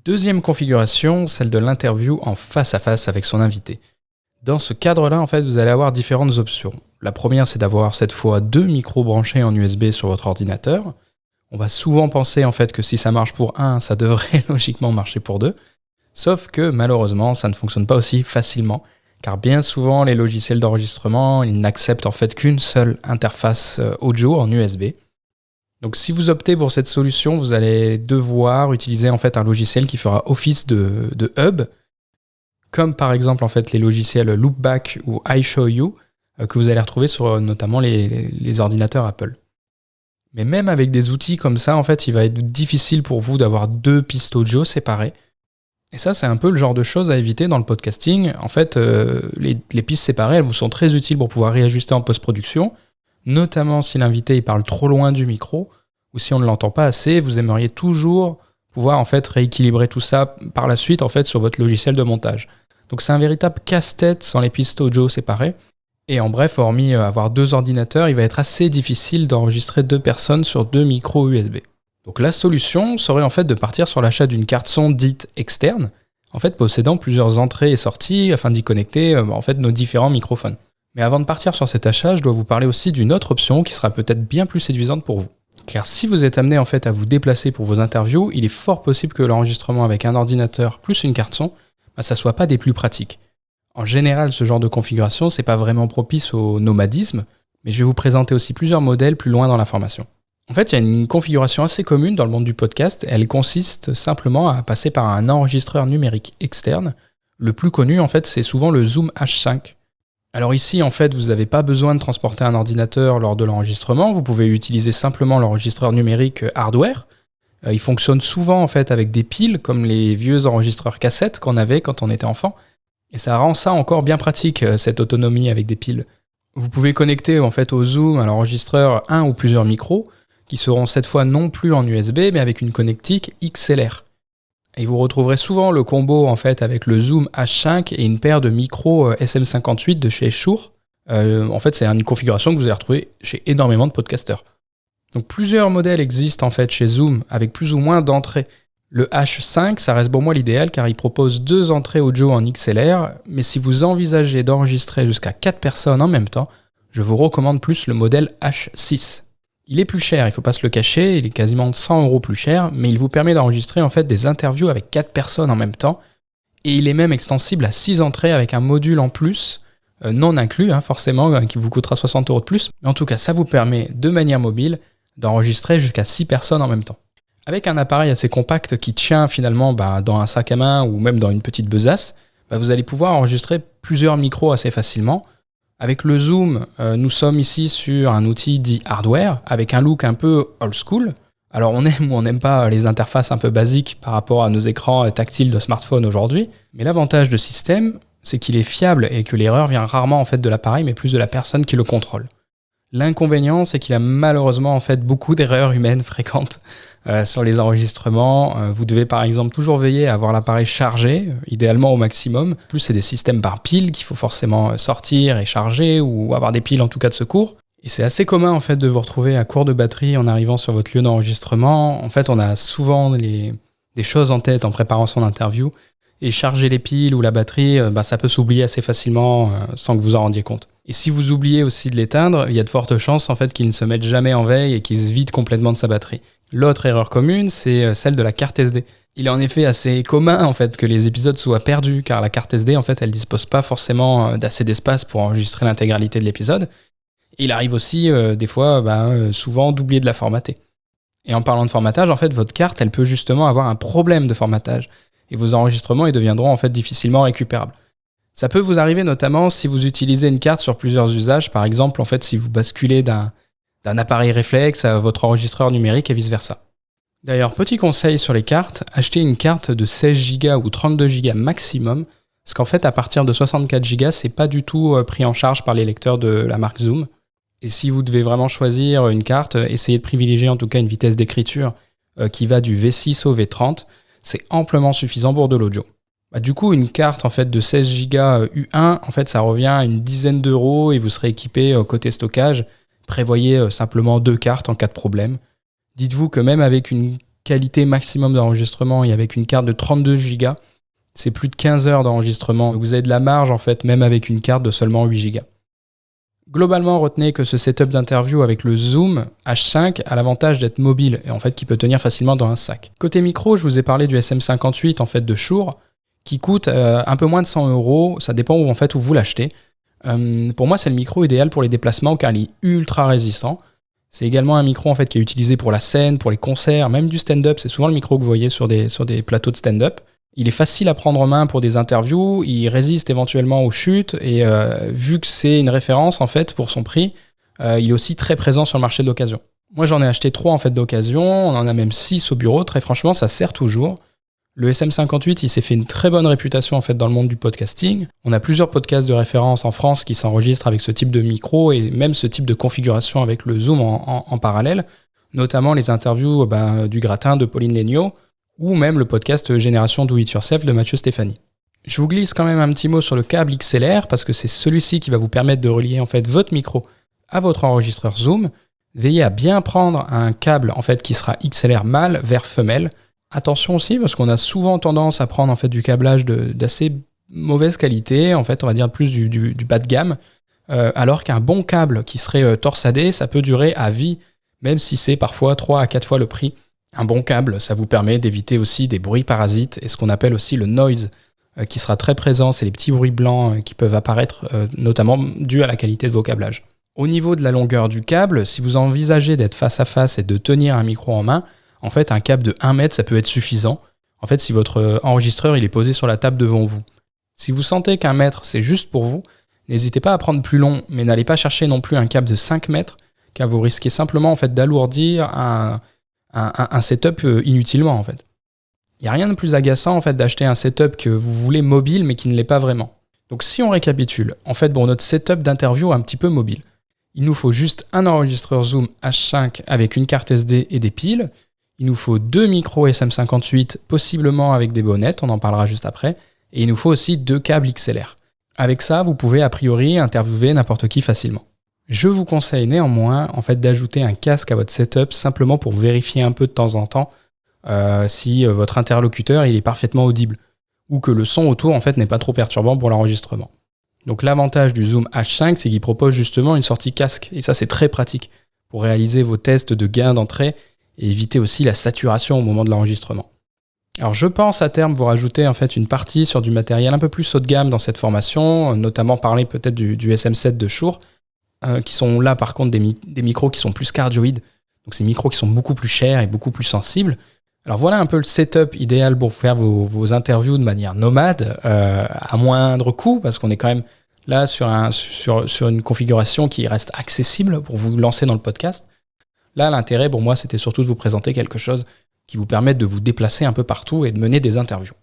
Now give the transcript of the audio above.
Deuxième configuration, celle de l'interview en face à face avec son invité. Dans ce cadre-là, en fait, vous allez avoir différentes options. La première, c'est d'avoir cette fois 2 micros branchés en USB sur votre ordinateur. On va souvent penser en fait que si ça marche pour un, ça devrait logiquement marcher pour 2. Sauf que malheureusement, ça ne fonctionne pas aussi facilement, car bien souvent, les logiciels d'enregistrement, ils n'acceptent en fait qu'une seule interface audio en USB. Donc si vous optez pour cette solution, vous allez devoir utiliser en fait un logiciel qui fera office de hub, comme par exemple en fait les logiciels Loopback ou iShowU, que vous allez retrouver sur notamment les ordinateurs Apple. Mais même avec des outils comme ça, en fait, il va être difficile pour vous d'avoir 2 pistes audio séparées. Et ça, c'est un peu le genre de choses à éviter dans le podcasting. En fait, les pistes séparées, elles vous sont très utiles pour pouvoir réajuster en post-production, notamment si l'invité il parle trop loin du micro, ou si on ne l'entend pas assez, vous aimeriez toujours pouvoir en fait rééquilibrer tout ça par la suite en fait sur votre logiciel de montage. Donc c'est un véritable casse-tête sans les pistes audio séparées. Et en bref, hormis avoir 2 ordinateurs, il va être assez difficile d'enregistrer 2 personnes sur 2 micros USB. Donc la solution serait en fait de partir sur l'achat d'une carte son dite externe, en fait possédant plusieurs entrées et sorties afin d'y connecter en fait nos différents microphones. Mais avant de partir sur cet achat, je dois vous parler aussi d'une autre option qui sera peut-être bien plus séduisante pour vous. Car si vous êtes amené en fait à vous déplacer pour vos interviews, il est fort possible que l'enregistrement avec un ordinateur plus une carte son, ça soit pas des plus pratiques. En général, ce genre de configuration, c'est pas vraiment propice au nomadisme, mais je vais vous présenter aussi plusieurs modèles plus loin dans la formation. En fait, il y a une configuration assez commune dans le monde du podcast, elle consiste simplement à passer par un enregistreur numérique externe. Le plus connu, en fait, c'est souvent le Zoom H5. Alors ici, en fait, vous n'avez pas besoin de transporter un ordinateur lors de l'enregistrement, vous pouvez utiliser simplement l'enregistreur numérique hardware. Il fonctionne souvent en fait avec des piles, comme les vieux enregistreurs cassettes qu'on avait quand on était enfant. Et ça rend ça encore bien pratique, cette autonomie avec des piles. Vous pouvez connecter en fait au Zoom, à l'enregistreur, un ou plusieurs micros, qui seront cette fois non plus en USB, mais avec une connectique XLR. Et vous retrouverez souvent le combo en fait avec le Zoom H5 et une paire de micros SM58 de chez Shure. En fait, c'est une configuration que vous allez retrouver chez énormément de podcasteurs. Donc plusieurs modèles existent en fait chez Zoom avec plus ou moins d'entrées. Le H5, ça reste pour moi l'idéal car il propose 2 entrées audio en XLR, mais si vous envisagez d'enregistrer jusqu'à 4 personnes en même temps, je vous recommande plus le modèle H6. Il est plus cher, il ne faut pas se le cacher, il est quasiment 100 € plus cher, mais il vous permet d'enregistrer en fait des interviews avec 4 personnes en même temps, et il est même extensible à 6 entrées avec un module en plus, non inclus forcément, qui vous coûtera 60 € de plus, mais en tout cas ça vous permet de manière mobile d'enregistrer jusqu'à 6 personnes en même temps. Avec un appareil assez compact qui tient finalement dans un sac à main ou même dans une petite besace, vous allez pouvoir enregistrer plusieurs micros assez facilement. Avec le Zoom, nous sommes ici sur un outil dit hardware, avec un look un peu old school. Alors on aime ou on n'aime pas les interfaces un peu basiques par rapport à nos écrans tactiles de smartphone aujourd'hui, mais l'avantage de ce système, c'est qu'il est fiable et que l'erreur vient rarement en fait de l'appareil, mais plus de la personne qui le contrôle. L'inconvénient, c'est qu'il a malheureusement en fait beaucoup d'erreurs humaines fréquentes sur les enregistrements. Vous devez par exemple toujours veiller à avoir l'appareil chargé, idéalement au maximum. En plus, c'est des systèmes par piles qu'il faut forcément sortir et charger, ou avoir des piles en tout cas de secours. Et c'est assez commun en fait de vous retrouver à court de batterie en arrivant sur votre lieu d'enregistrement. En fait, on a souvent des choses en tête en préparant son interview, et charger les piles ou la batterie, ça peut s'oublier assez facilement sans que vous en rendiez compte. Et si vous oubliez aussi de l'éteindre, il y a de fortes chances en fait qu'il ne se mette jamais en veille et qu'il se vide complètement de sa batterie. L'autre erreur commune, c'est celle de la carte SD. Il est en effet assez commun en fait que les épisodes soient perdus, car la carte SD en fait elle dispose pas forcément d'assez d'espace pour enregistrer l'intégralité de l'épisode. Il arrive aussi des fois, souvent d'oublier de la formater. Et en parlant de formatage, en fait votre carte elle peut justement avoir un problème de formatage, et vos enregistrements ils deviendront en fait difficilement récupérables. Ça peut vous arriver notamment si vous utilisez une carte sur plusieurs usages, par exemple en fait si vous basculez d'un appareil réflexe à votre enregistreur numérique et vice-versa. D'ailleurs, petit conseil sur les cartes, achetez une carte de 16 Go ou 32 Go maximum, parce qu'en fait à partir de 64 Go, c'est pas du tout pris en charge par les lecteurs de la marque Zoom. Et si vous devez vraiment choisir une carte, essayez de privilégier en tout cas une vitesse d'écriture qui va du V6 au V30, c'est amplement suffisant pour de l'audio. Du coup, une carte en fait de 16 Go U1, en fait, ça revient à une dizaine d'euros et vous serez équipé côté stockage. Prévoyez simplement 2 cartes en cas de problème. Dites-vous que même avec une qualité maximum d'enregistrement et avec une carte de 32 Go, c'est plus de 15 heures d'enregistrement. Vous avez de la marge en fait, même avec une carte de seulement 8 Go. Globalement, retenez que ce setup d'interview avec le Zoom H5 a l'avantage d'être mobile et en fait qui peut tenir facilement dans un sac. Côté micro, je vous ai parlé du SM58 en fait de Shure qui coûte un peu moins de 100 €. Ça dépend où vous l'achetez. Pour moi, c'est le micro idéal pour les déplacements car il est ultra résistant. C'est également un micro en fait qui est utilisé pour la scène, pour les concerts, même du stand-up. C'est souvent le micro que vous voyez sur des plateaux de stand-up. Il est facile à prendre en main pour des interviews, il résiste éventuellement aux chutes et vu que c'est une référence en fait pour son prix, il est aussi très présent sur le marché de l'occasion. Moi j'en ai acheté 3 en fait d'occasion, on en a même 6 au bureau, très franchement ça sert toujours. Le SM58 il s'est fait une très bonne réputation en fait dans le monde du podcasting. On a plusieurs podcasts de référence en France qui s'enregistrent avec ce type de micro et même ce type de configuration avec le Zoom en parallèle, notamment les interviews du Gratin de Pauline Léniaud, ou même le podcast Génération Do It Yourself de Mathieu Stéphanie. Je vous glisse quand même un petit mot sur le câble XLR parce que c'est celui-ci qui va vous permettre de relier en fait votre micro à votre enregistreur Zoom. Veillez à bien prendre un câble en fait qui sera XLR mâle vers femelle. Attention aussi parce qu'on a souvent tendance à prendre en fait du câblage d'assez mauvaise qualité, en fait on va dire plus du bas de gamme, alors qu'un bon câble qui serait torsadé, ça peut durer à vie, même si c'est parfois 3 à 4 fois le prix. Un bon câble, ça vous permet d'éviter aussi des bruits parasites et ce qu'on appelle aussi le noise qui sera très présent, c'est les petits bruits blancs qui peuvent apparaître notamment dus à la qualité de vos câblages. Au niveau de la longueur du câble, si vous envisagez d'être face à face et de tenir un micro en main, en fait un câble de 1 mètre ça peut être suffisant, en fait si votre enregistreur il est posé sur la table devant vous. Si vous sentez qu'un mètre c'est juste pour vous, n'hésitez pas à prendre plus long, mais n'allez pas chercher non plus un câble de 5 mètres car vous risquez simplement en fait d'alourdir un setup inutilement en fait. Il n'y a rien de plus agaçant en fait d'acheter un setup que vous voulez mobile mais qui ne l'est pas vraiment. Donc si on récapitule, en fait notre setup d'interview est un petit peu mobile. Il nous faut juste un enregistreur Zoom H5 avec une carte SD et des piles. Il nous faut 2 micros SM58 possiblement avec des bonnettes, on en parlera juste après. Et il nous faut aussi 2 câbles XLR. Avec ça, vous pouvez a priori interviewer n'importe qui facilement. Je vous conseille néanmoins en fait d'ajouter un casque à votre setup simplement pour vérifier un peu de temps en temps si votre interlocuteur il est parfaitement audible ou que le son autour en fait n'est pas trop perturbant pour l'enregistrement. Donc l'avantage du Zoom H5 c'est qu'il propose justement une sortie casque et ça c'est très pratique pour réaliser vos tests de gain d'entrée et éviter aussi la saturation au moment de l'enregistrement. Alors je pense à terme vous rajouter en fait une partie sur du matériel un peu plus haut de gamme dans cette formation, notamment parler peut-être du SM7 de Shure, qui sont là par contre des micros qui sont plus cardioïdes, donc ces micros qui sont beaucoup plus chers et beaucoup plus sensibles. Alors voilà un peu le setup idéal pour faire vos interviews de manière nomade, à moindre coût, parce qu'on est quand même là sur une configuration qui reste accessible pour vous lancer dans le podcast. Là l'intérêt pour moi c'était surtout de vous présenter quelque chose qui vous permette de vous déplacer un peu partout et de mener des interviews.